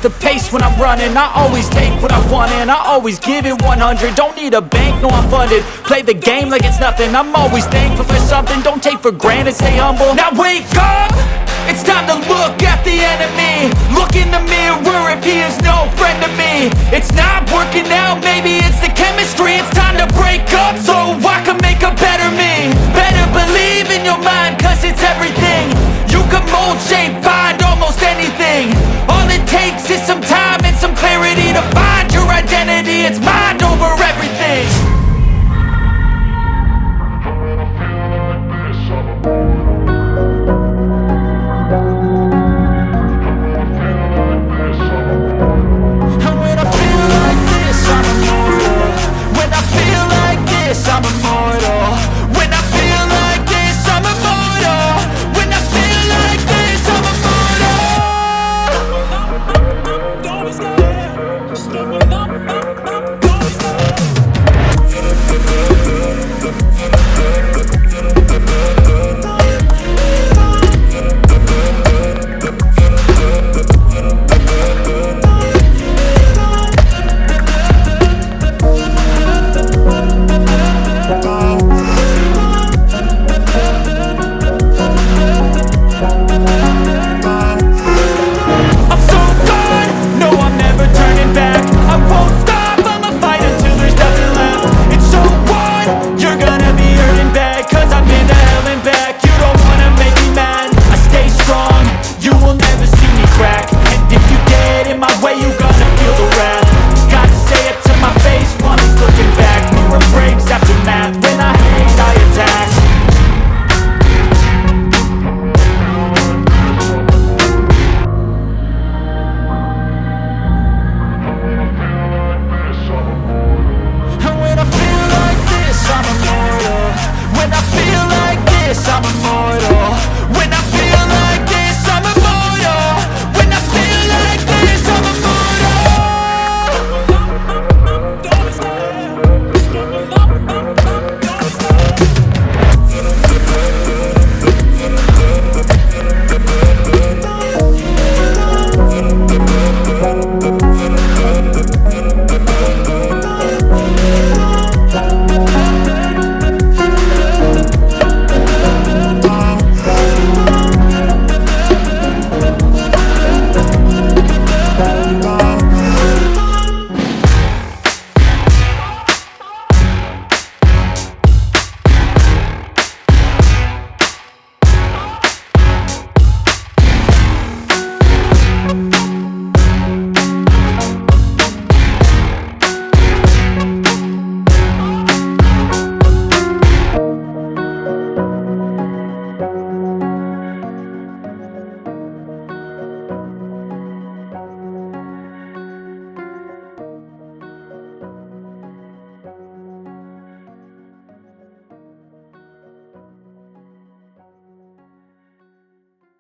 the pace when I'm running. I always take what I want and I always give it 100. Don't need a bank, no I'm funded. Play the game like it's nothing. I'm always thankful for something. Don't take for granted, stay humble. Now wake up! It's time to look at the enemy. Look in the mirror if he is no friend to me. It's not working out, maybe it's the chemistry. It's time to break up so I can make a better me. Better believe in your mind, cause it's everything. You can mold, shape, find almost anything. All it takes is some time and some clarity to find your identity. It's mine, don't